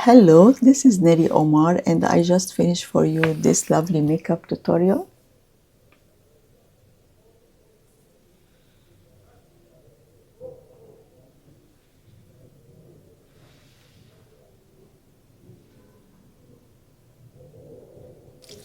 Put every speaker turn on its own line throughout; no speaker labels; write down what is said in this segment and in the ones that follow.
Hello, this is Neri Omar and I just finished for you this lovely makeup tutorial.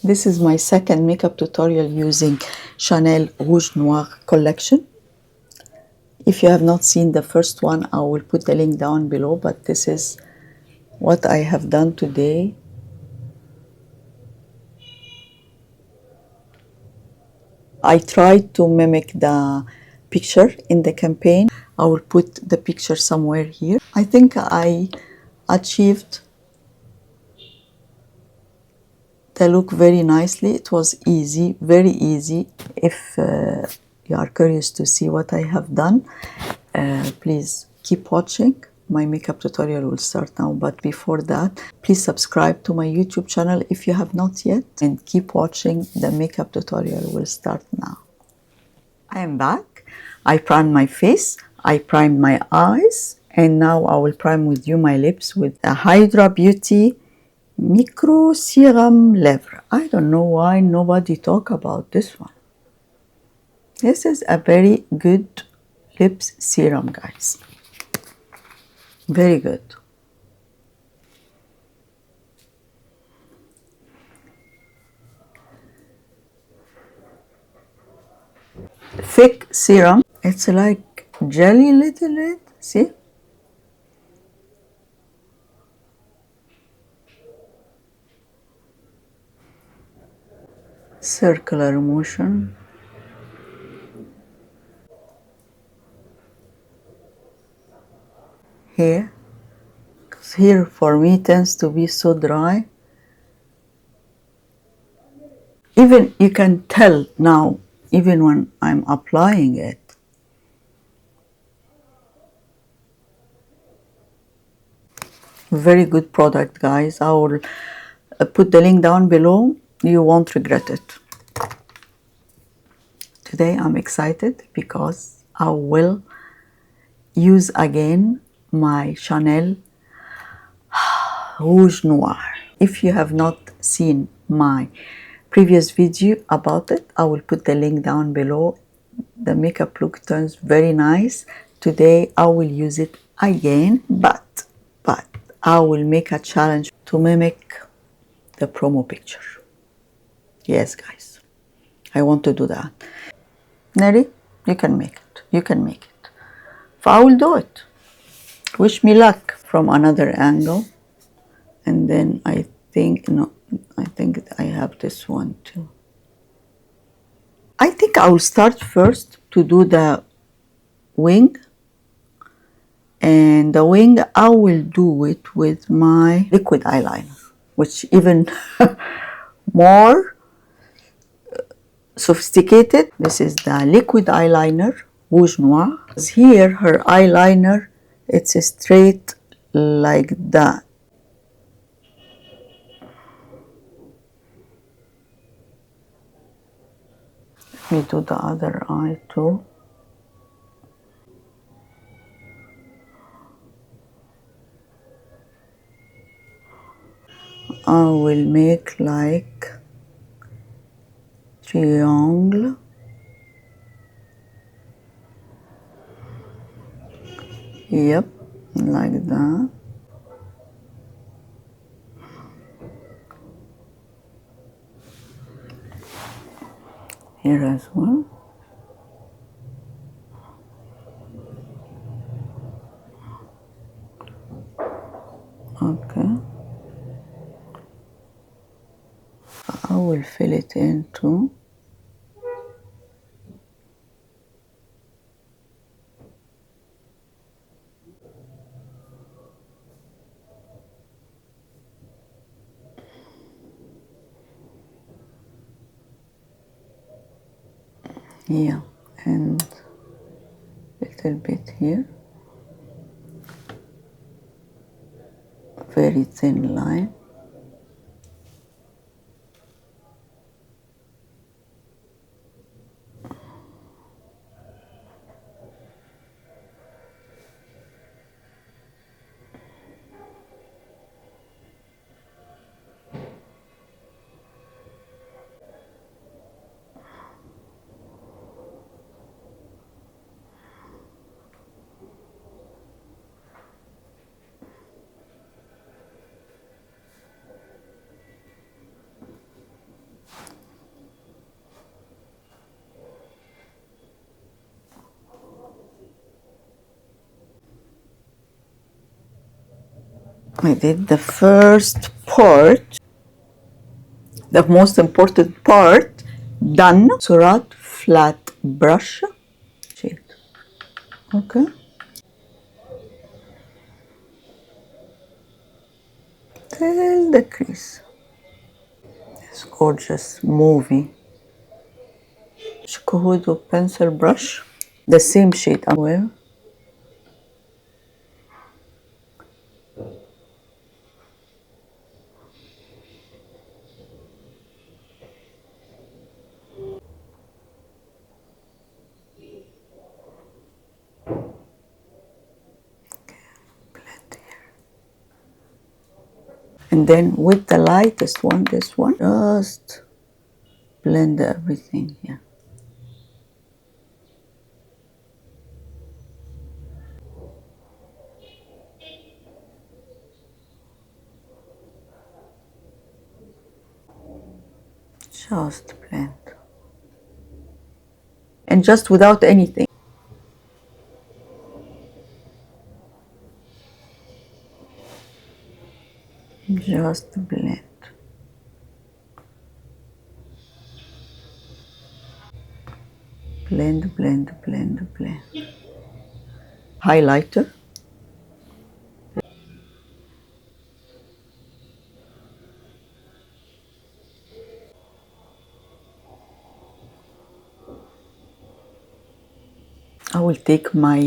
This is my second makeup tutorial using Chanel Rouge Noir collection. If you have not seen the first one, I will put the link down below, but this is what I have done today. I tried to mimic the picture in the campaign. I will put the picture somewhere here. I think I achieved the look very nicely. It was easy, very easy. If you are curious to see what I have done, please keep watching. My makeup tutorial will start now, but before that, please subscribe to my YouTube channel if you have not yet, and keep watching. The makeup tutorial will start now. I am back. I primed my face, I primed my eyes, and now I will prime with you my lips with a Hydra Beauty Micro Serum Lèvres. I don't know why nobody talk about this one. This is a very good lips serum, guys. Very good. Thick serum. It's like jelly little bit. See? Circular motion. Here. Because here for me tends to be so dry. Even you can tell now, even when I'm applying it. Very good product, guys. I will put the link down below. You won't regret it. Today I'm excited because I will use again my Chanel Rouge Noir. If you have not seen my previous video about it, I will put the link down below. The makeup look turns very nice. Today I will use it again, but I will make a challenge to mimic the promo picture. Yes, guys, I want to do that. Neri, you can make it. You can make it. So I will do it. Wish me luck from another angle. And then I think, no, I think I have this one too. I think I will start first to do the wing. And the wing, I will do it with my liquid eyeliner, which even more sophisticated. This is the liquid eyeliner, Rouge Noir. Here, her eyeliner, it's straight like that. Let me do the other eye too. I will make like triangle. Yep, like that. Here as well. Okay. I will fill it in too. Yeah, and little bit here. Very thin line. I did the first part, the most important part, done. Surat flat brush shade. Okay. Till the crease. This gorgeous movie. Shkohudo pencil brush. The same shade I'm wearing. And then with the lightest one, this one, just blend everything here. Just blend. And just without anything. Just blend. Blend, blend, blend, blend. Highlighter. I will take my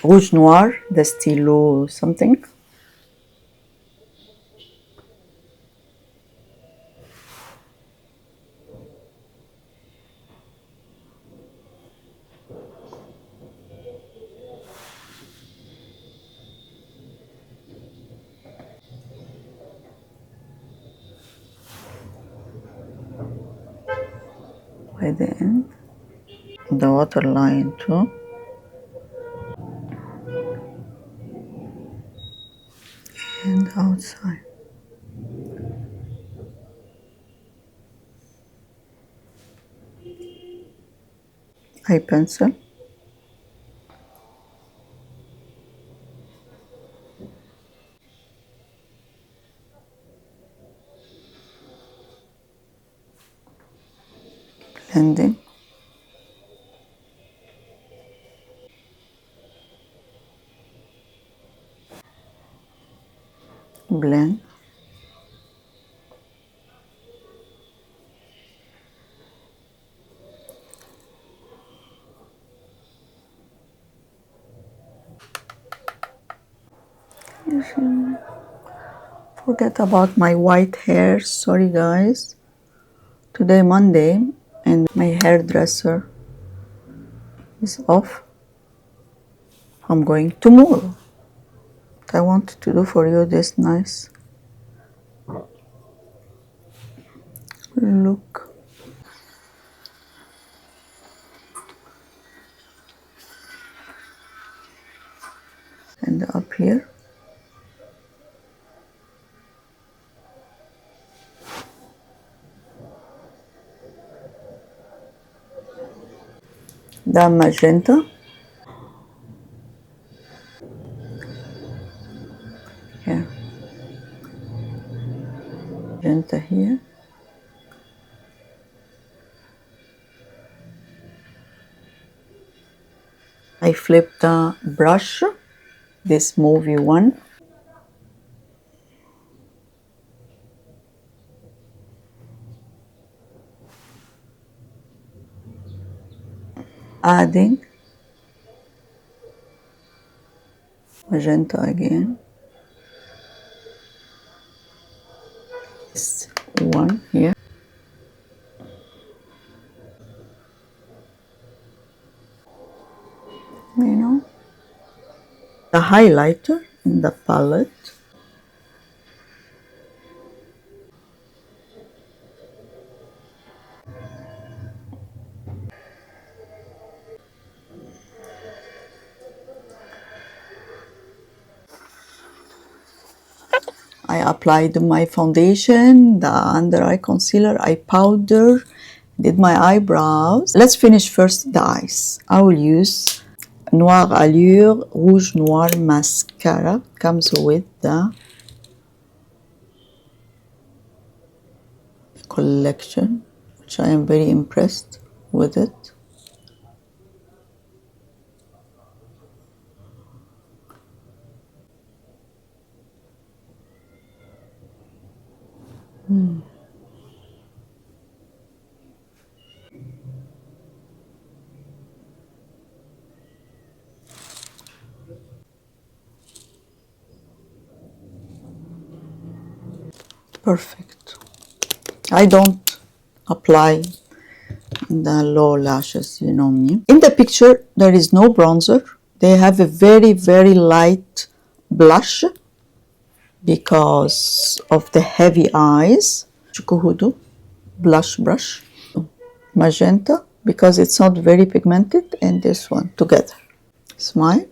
Rouge Noir, the Stylo something. By the end, the waterline too. And outside. Eye pencil. Blending. Blend. Forget about my white hair, sorry guys. Today Monday and my hairdresser is off. I'm going tomorrow. I want to do for you this nice look. And up here. The magenta. Here. Magenta here. I flip the brush, this movie one. Adding magenta again. This one here. You know, the highlighter in the palette. I applied my foundation, the under eye concealer, eye powder, did my eyebrows. Let's finish first the eyes. I will use Noir Allure Rouge Noir Mascara. Comes with the collection, which I am very impressed with it. Perfect. I don't apply the low lashes, you know me. In the picture, there is no bronzer. They have a very, very light blush because of the heavy eyes. Chukuhudu blush brush. Magenta because it's not very pigmented, and this one together. Smile.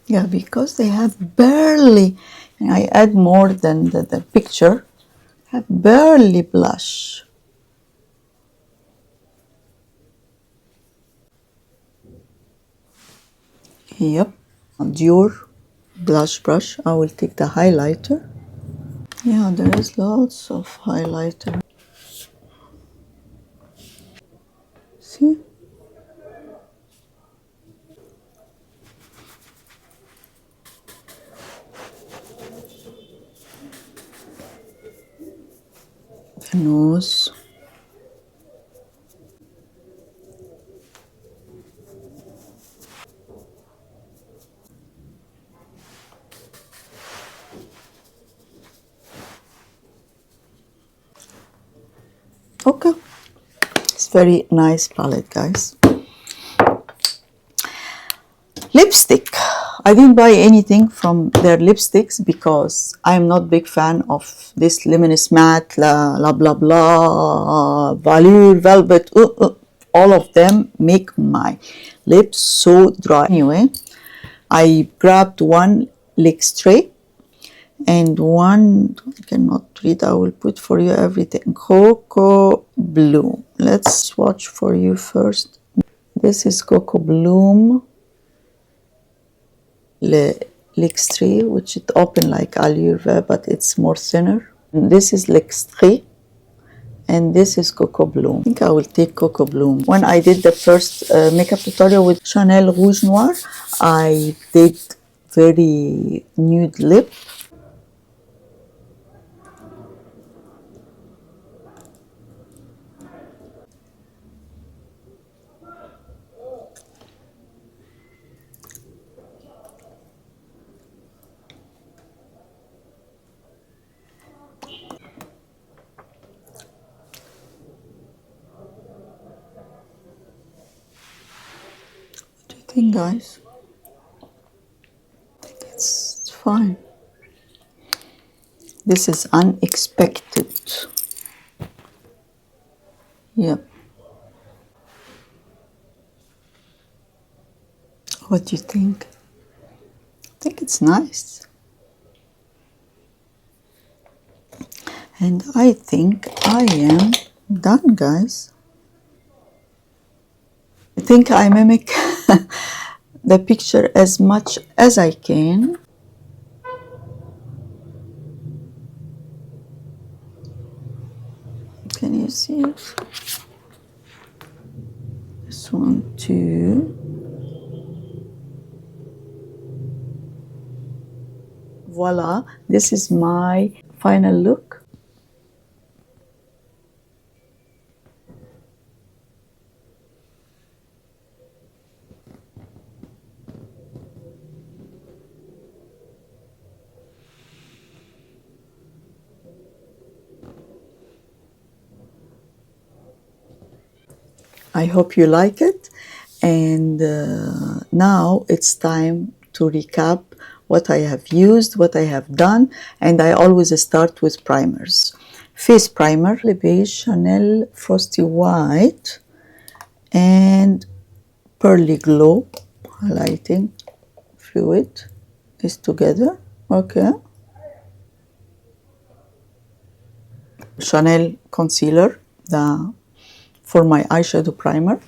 Yeah, because they have barely, and I add more than the picture, have barely blush. Yep. Dior blush brush. I will take the highlighter. Yeah, there is lots of highlighter. See? The nose. Okay. It's very nice palette, guys. Lipstick. I didn't buy anything from their lipsticks because I'm not big fan of this luminous matte, blah blah blah, Allure, velvet. All of them make my lips so dry. Anyway, I grabbed one L'Extrait and one, I cannot read, I will put for you everything. Cocoa Bloom. Let's swatch for you first. This is Cocoa Bloom. L'Extrait, which it open like Allure, but it's more thinner. And this is L'Extrait, and this is Cocoa Bloom. I think I will take Cocoa Bloom. When I did the first makeup tutorial with Chanel Rouge Noir, I did very nude lip. Guys, I think it's fine. This is unexpected. Yep. What do you think? I think it's nice. And I think I am done, guys. I think I mimic the picture as much as I can. Can you see it? This one too. Voila, this is my final look. I hope you like it, and now it's time to recap what I have used, what I have done, and I always start with primers. Face primer, Le Beige, Chanel Frosty White, and Pearly Glow. highlighting fluid is together. Okay. Chanel concealer for my eyeshadow primer.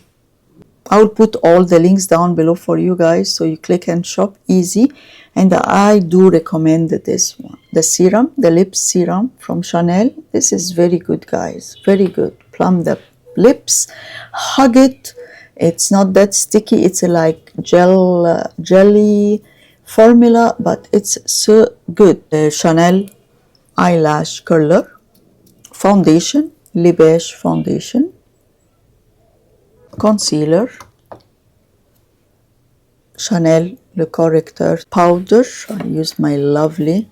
I will put all the links down below for you guys, so you click and shop easy. And I do recommend this one, the serum, the lip serum from Chanel. This is very good, guys, very good. Plump the lips, hug it. It's not that sticky. It's like jelly formula, but it's so good. Chanel eyelash curler foundation, Beige foundation, concealer, Chanel Le Correcteur powder. I used my lovely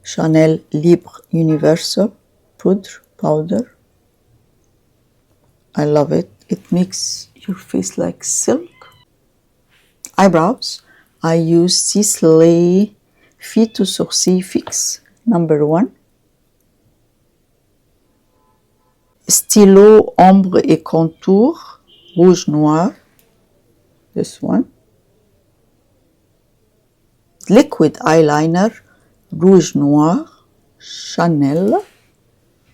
Chanel Libre Universal powder. I love it. It makes your face like silk. Eyebrows. I use SISLEY Phyto-Sourcils Fix #1. Stylo Ombre et Contour Rouge Noir. This one. Liquid eyeliner Rouge Noir Chanel.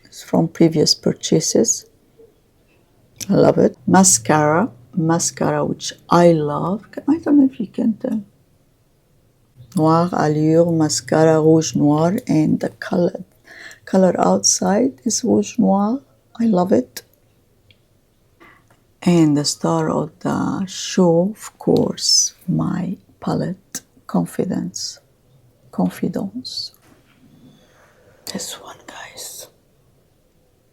It's from previous purchases. I love it. Mascara which I love. I don't know if you can tell. Noir Allure Mascara Rouge Noir, and the color outside is Rouge Noir. I love it. And the star of the show, of course, my palette Confidence. This one, guys.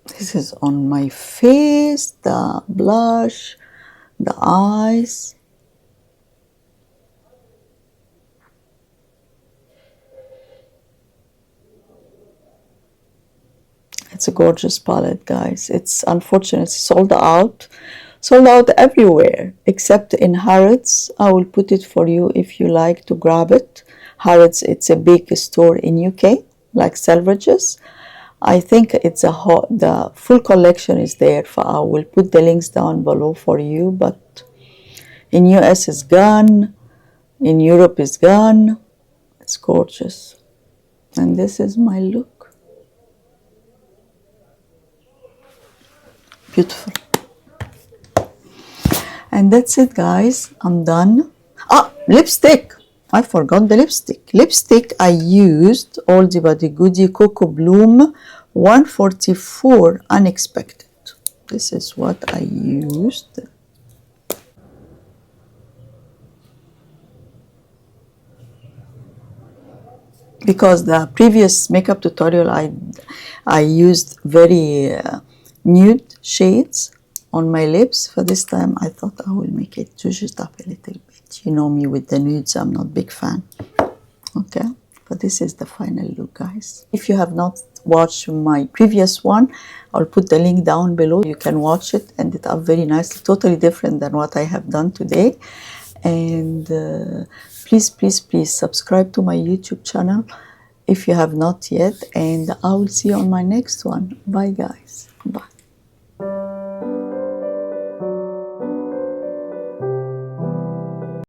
This is on my face, the blush, the eyes. It's a gorgeous palette, guys. It's unfortunately sold out everywhere except in Harrods. I will put it for you if you like to grab it. Harrods, it's a big store in UK, like Selfridges. I think it's the full collection is there. I will put the links down below for you, but in US it's gone, in Europe it's gone. It's gorgeous. And this is my look. Beautiful. And that's it, guys. I'm done. Lipstick. I forgot the lipstick. Lipstick, I used Oldie Body Goodie Cocoa Bloom 144 Unexpected. This is what I used. Because the previous makeup tutorial I used very nude shades on my lips. For this time I thought I will make it zhuzhed up a little bit. You know me with the nudes, I'm not a big fan. Okay, but this is the final look, guys. If you have not watched my previous one, I'll put the link down below. You can watch it, and it up very nicely, totally different than what I have done today. And please subscribe to my YouTube channel if you have not yet, and I will see you on my next one. Bye, guys. Bye.